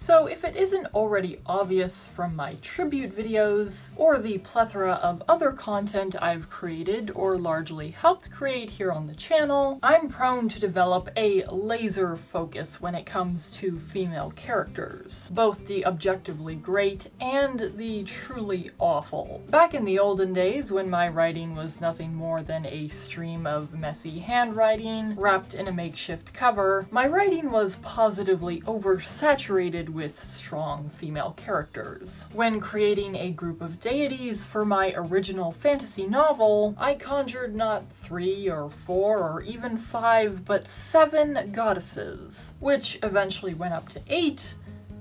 So if it isn't already obvious from my tribute videos, or the plethora of other content I've created or largely helped create here on the channel, I'm prone to develop a laser focus when it comes to female characters, both the objectively great and the truly awful. Back in the olden days, when my writing was nothing more than a stream of messy handwriting wrapped in a makeshift cover, my writing was positively oversaturated with strong female characters. When creating a group of deities for my original fantasy novel, I conjured not 3 or 4 or even 5, but 7 goddesses, which eventually went up to 8,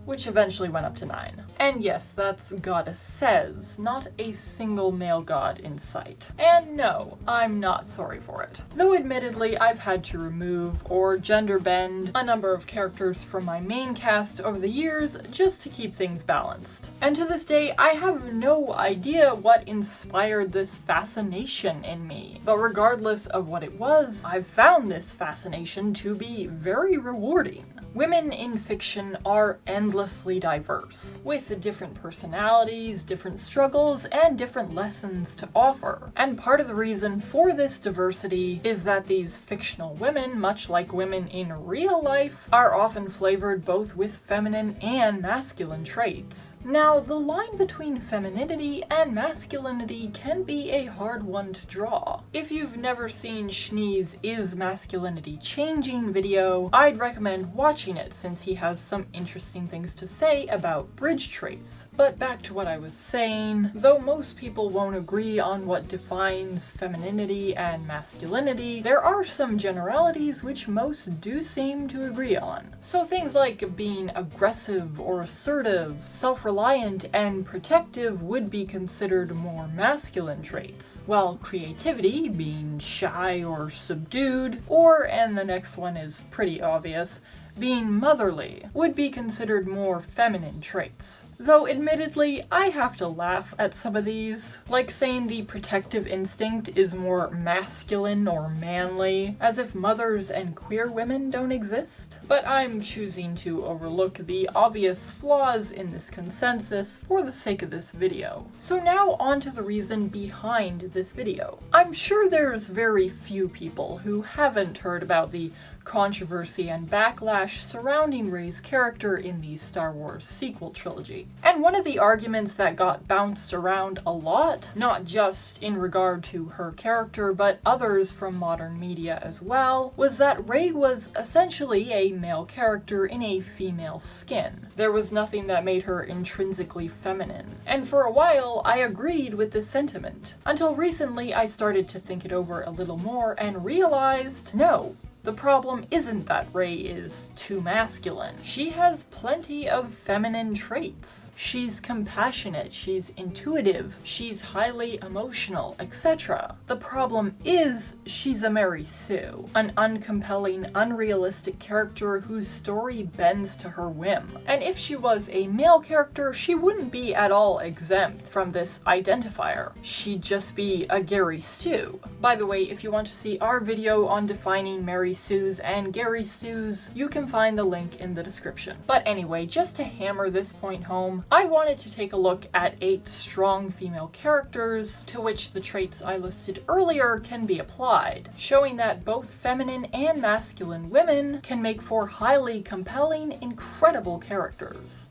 which eventually went up to 9. And yes, that's goddesses, not a single male god in sight. And no, I'm not sorry for it. Though admittedly, I've had to remove or gender bend a number of characters from my main cast over the years just to keep things balanced. And to this day, I have no idea what inspired this fascination in me. But regardless of what it was, I've found this fascination to be very rewarding. Women in fiction are endlessly diverse, with different personalities, different struggles, and different lessons to offer. And part of the reason for this diversity is that these fictional women, much like women in real life, are often flavored both with feminine and masculine traits. Now, the line between femininity and masculinity can be a hard one to draw. If you've never seen Shnee's Is Masculinity Changing video, I'd recommend watching it since he has some interesting things to say about bridge trace. But back to what I was saying, though most people won't agree on what defines femininity and masculinity, there are some generalities which most do seem to agree on. So things like being aggressive or assertive, self-reliant, and protective would be considered more masculine traits, while creativity, being shy or subdued, or, and the next one is pretty obvious, being motherly, would be considered more feminine traits. Though admittedly, I have to laugh at some of these, like saying the protective instinct is more masculine or manly, as if mothers and queer women don't exist. But I'm choosing to overlook the obvious flaws in this consensus for the sake of this video. So now on to the reason behind this video. I'm sure there's very few people who haven't heard about the controversy and backlash surrounding Rey's character in the Star Wars sequel trilogy. And one of the arguments that got bounced around a lot, not just in regard to her character, but others from modern media as well, was that Rey was essentially a male character in a female skin. There was nothing that made her intrinsically feminine. And for a while, I agreed with this sentiment. Until recently, I started to think it over a little more and realized, no. The problem isn't that Rey is too masculine. She has plenty of feminine traits. She's compassionate, she's intuitive, she's highly emotional, etc. The problem is she's a Mary Sue, an uncompelling, unrealistic character whose story bends to her whim. And if she was a male character, she wouldn't be at all exempt from this identifier. She'd just be a Gary Stu. By the way, if you want to see our video on defining Mary Sues and Gary Sues, you can find the link in the description. But anyway, just to hammer this point home, I wanted to take a look at 8 strong female characters to which the traits I listed earlier can be applied, showing that both feminine and masculine women can make for highly compelling, incredible characters.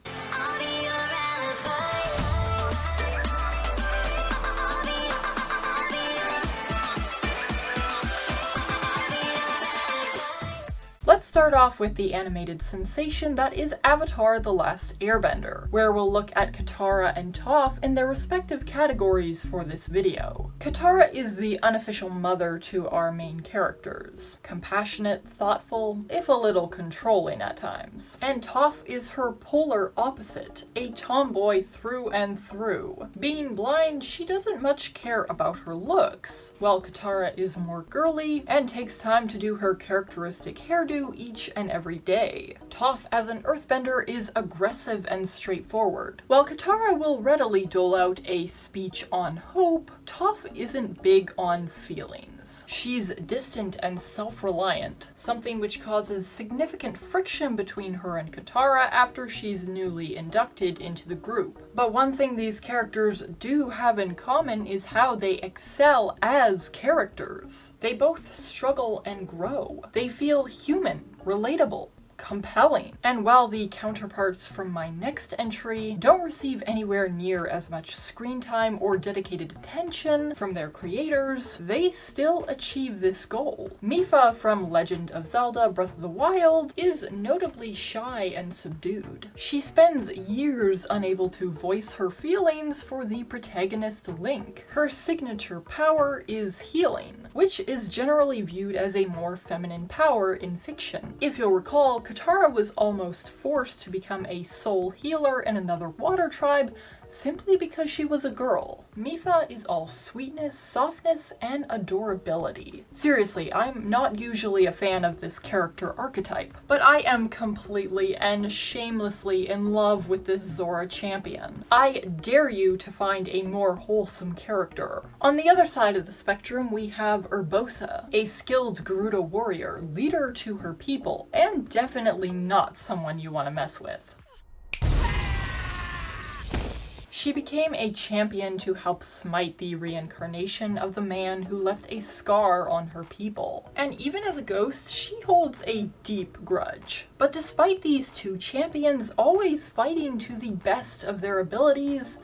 Let's start off with the animated sensation that is Avatar: The Last Airbender, where we'll look at Katara and Toph in their respective categories for this video. Katara is the unofficial mother to our main characters, compassionate, thoughtful, if a little controlling at times. And Toph is her polar opposite, a tomboy through and through. Being blind, she doesn't much care about her looks, while Katara is more girly and takes time to do her characteristic hairdo each and every day. Toph as an earthbender is aggressive and straightforward. While Katara will readily dole out a speech on hope, Toph isn't big on feelings. She's distant and self-reliant, something which causes significant friction between her and Katara after she's newly inducted into the group. But one thing these characters do have in common is how they excel as characters. They both struggle and grow. They feel human, relatable, compelling. And while the counterparts from my next entry don't receive anywhere near as much screen time or dedicated attention from their creators, they still achieve this goal. Mipha from Legend of Zelda Breath of the Wild is notably shy and subdued. She spends years unable to voice her feelings for the protagonist Link. Her signature power is healing, which is generally viewed as a more feminine power in fiction. If you'll recall, Katara was almost forced to become a soul healer in another water tribe simply because she was a girl. Mipha is all sweetness, softness, and adorability. Seriously, I'm not usually a fan of this character archetype, but I am completely and shamelessly in love with this Zora champion. I dare you to find a more wholesome character. On the other side of the spectrum, we have Urbosa, a skilled Gerudo warrior, leader to her people, and definitely not someone you want to mess with. She became a champion to help smite the reincarnation of the man who left a scar on her people. And even as a ghost, she holds a deep grudge. But despite these two champions always fighting to the best of their abilities,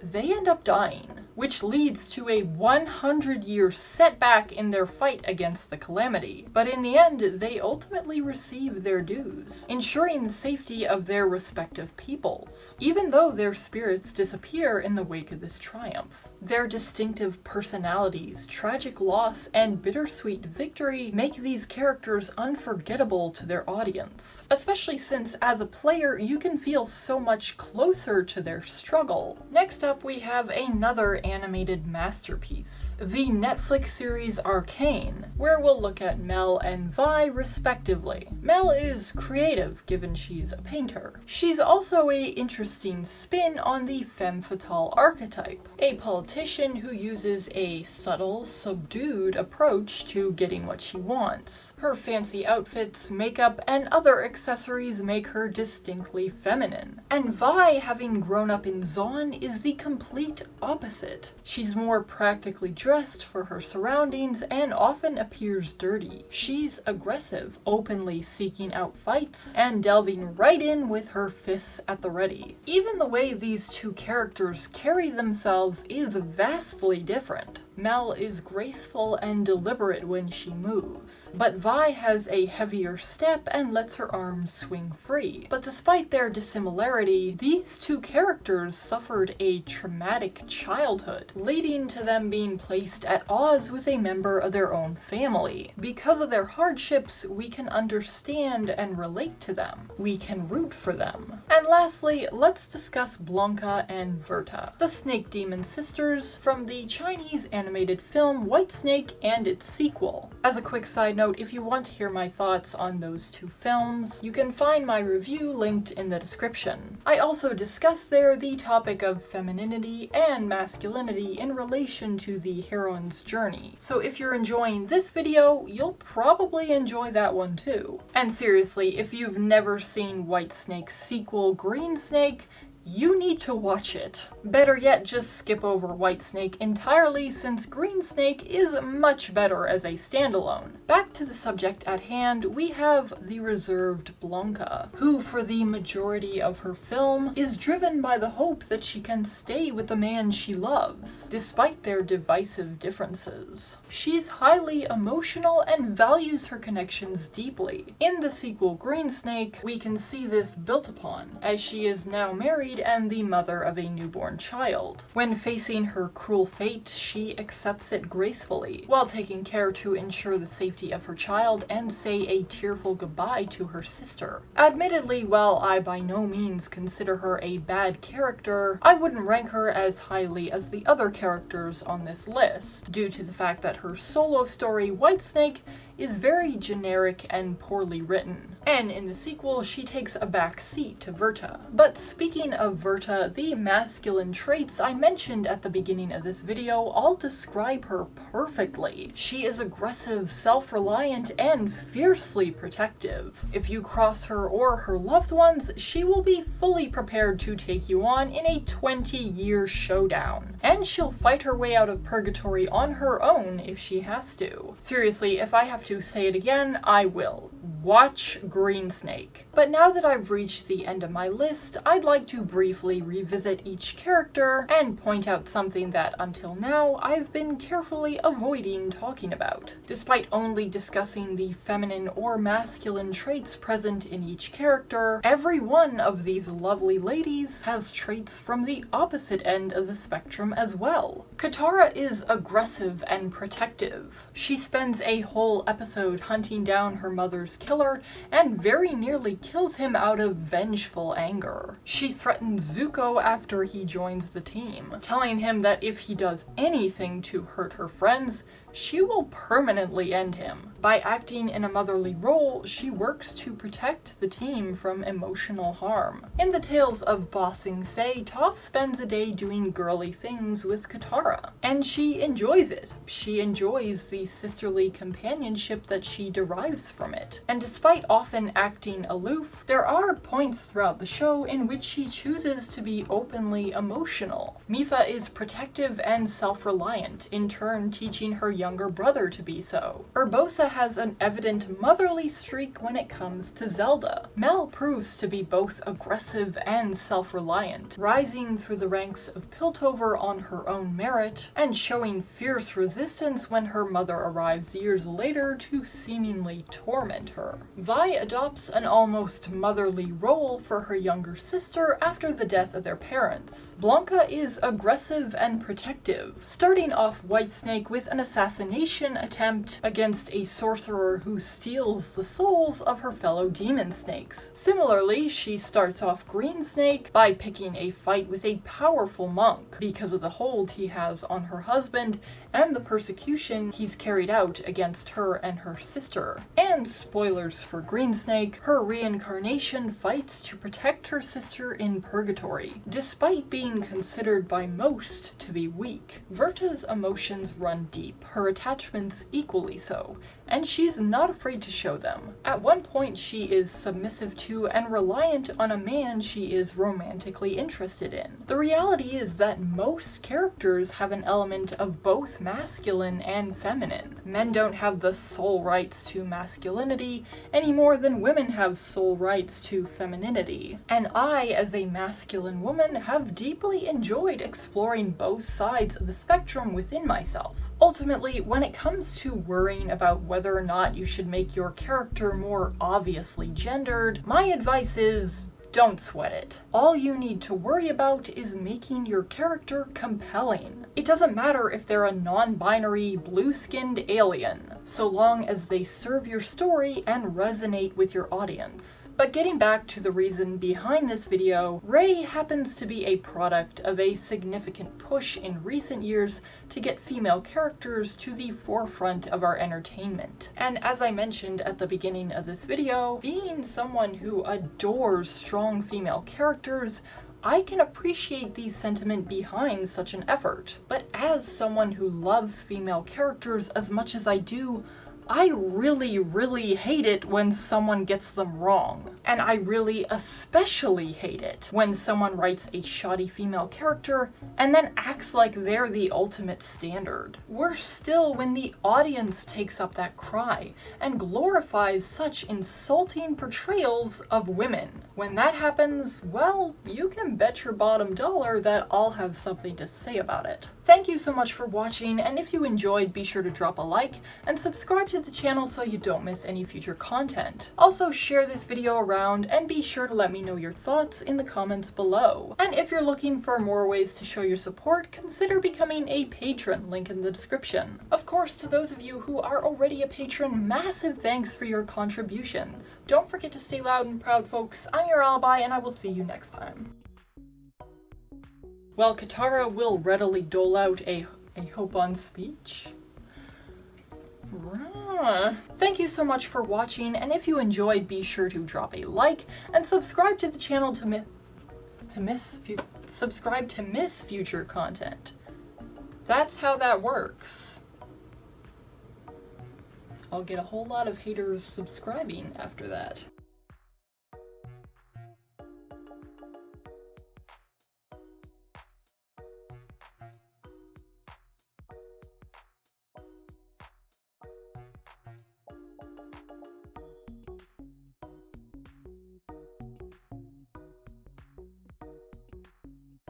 they end up dying, which leads to a 100-year setback in their fight against the Calamity. But in the end, they ultimately receive their dues, ensuring the safety of their respective peoples, even though their spirits disappear in the wake of this triumph. Their distinctive personalities, tragic loss, and bittersweet victory make these characters unforgettable to their audience, especially since as a player you can feel so much closer to their struggle. Next up, we have another animated masterpiece, the Netflix series Arcane, where we'll look at Mel and Vi respectively. Mel is creative, given she's a painter. She's also an interesting spin on the femme fatale archetype, a politician who uses a subtle, subdued approach to getting what she wants. Her fancy outfits, makeup, and other accessories make her distinctly feminine. And Vi, having grown up in Zaun, is the complete opposite. She's more practically dressed for her surroundings and often appears dirty. She's aggressive, openly seeking out fights, and delving right in with her fists at the ready. Even the way these two characters carry themselves is vastly different. Mel is graceful and deliberate when she moves, but Vi has a heavier step and lets her arms swing free. But despite their dissimilarity, these two characters suffered a traumatic childhood, leading to them being placed at odds with a member of their own family. Because of their hardships, we can understand and relate to them. We can root for them. And lastly, let's discuss Blanca and Verta, the snake demon sisters from the Chinese animated film White Snake and its sequel. As a quick side note, if you want to hear my thoughts on those two films, you can find my review linked in the description. I also discuss there the topic of femininity and masculinity in relation to the heroine's journey. So if you're enjoying this video, you'll probably enjoy that one too. And seriously, if you've never seen White Snake's sequel, Green Snake, you need to watch it. Better yet, just skip over White Snake entirely, since Green Snake is much better as a standalone. Back to the subject at hand, we have the reserved Blanca, who for the majority of her film is driven by the hope that she can stay with the man she loves, despite their divisive differences. She's highly emotional and values her connections deeply. In the sequel Green Snake, we can see this built upon, as she is now married and the mother of a newborn child. When facing her cruel fate, she accepts it gracefully, while taking care to ensure the safety of her child and say a tearful goodbye to her sister. Admittedly, while I by no means consider her a bad character, I wouldn't rank her as highly as the other characters on this list, due to the fact that her solo story, White Snake, is very generic and poorly written, and in the sequel she takes a back seat to Virta. But speaking of Virta, the masculine traits I mentioned at the beginning of this video all describe her perfectly. She is aggressive, self-reliant, and fiercely protective. If you cross her or her loved ones, she will be fully prepared to take you on in a 20-year showdown. And she'll fight her way out of purgatory on her own if she has to. Seriously, if I have to say it again, I will. Watch Greensnake. But now that I've reached the end of my list, I'd like to briefly revisit each character and point out something that until now I've been carefully avoiding talking about. Despite only discussing the feminine or masculine traits present in each character, every one of these lovely ladies has traits from the opposite end of the spectrum as well. Katara is aggressive and protective. She spends a whole episode hunting down her mother's killer and very nearly kills him out of vengeful anger. She threatens Zuko after he joins the team, telling him that if he does anything to hurt her friends, she will permanently end him. By acting in a motherly role, she works to protect the team from emotional harm. In the Tales of Ba Sing Se, Toph spends a day doing girly things with Katara, and she enjoys it. She enjoys the sisterly companionship that she derives from it. And despite often acting aloof, there are points throughout the show in which she chooses to be openly emotional. Mipha is protective and self-reliant, in turn teaching her younger brother to be so. Urbosa has an evident motherly streak when it comes to Zelda. Mel proves to be both aggressive and self-reliant, rising through the ranks of Piltover on her own merit, and showing fierce resistance when her mother arrives years later to seemingly torment her. Vi adopts an almost motherly role for her younger sister after the death of their parents. Blanca is aggressive and protective, starting off Whitesnake with an assassination attempt against a sorcerer who steals the souls of her fellow demon snakes. Similarly, she starts off Greensnake by picking a fight with a powerful monk because of the hold he has on her husband and the persecution he's carried out against her and her sister. And spoilers for Greensnake, her reincarnation fights to protect her sister in purgatory, despite being considered by most to be weak. Virta's emotions run deep, her attachments equally so, and she's not afraid to show them. At one point, she is submissive to and reliant on a man she is romantically interested in. The reality is that most characters have an element of both masculine and feminine. Men don't have the sole rights to masculinity any more than women have sole rights to femininity. And I, as a masculine woman, have deeply enjoyed exploring both sides of the spectrum within myself. Ultimately, when it comes to worrying about whether or not you should make your character more obviously gendered, my advice is don't sweat it. All you need to worry about is making your character compelling. It doesn't matter if they're a non-binary, blue-skinned alien, so long as they serve your story and resonate with your audience. But getting back to the reason behind this video, Rey happens to be a product of a significant push in recent years to get female characters to the forefront of our entertainment. And as I mentioned at the beginning of this video, being someone who adores strong female characters, I can appreciate the sentiment behind such an effort. But as someone who loves female characters as much as I do, I really hate it when someone gets them wrong. And I really especially hate it when someone writes a shoddy female character and then acts like they're the ultimate standard. Worse still, when the audience takes up that cry and glorifies such insulting portrayals of women. When that happens, well, you can bet your bottom dollar that I'll have something to say about it. Thank you so much for watching, and if you enjoyed, be sure to drop a like and subscribe to the channel so you don't miss any future content. Also, share this video around and be sure to let me know your thoughts in the comments below. And if you're looking for more ways to show your support, consider becoming a patron, link in the description. Of course, to those of you who are already a patron, massive thanks for your contributions. Don't forget to stay loud and proud, folks. I'm your ally, and I will see you next time. While Katara will readily dole out a hope on speech. Thank you so much for watching, and if you enjoyed, be sure to drop a like and subscribe to the channel to miss future content. That's how that works. I'll get a whole lot of haters subscribing after that.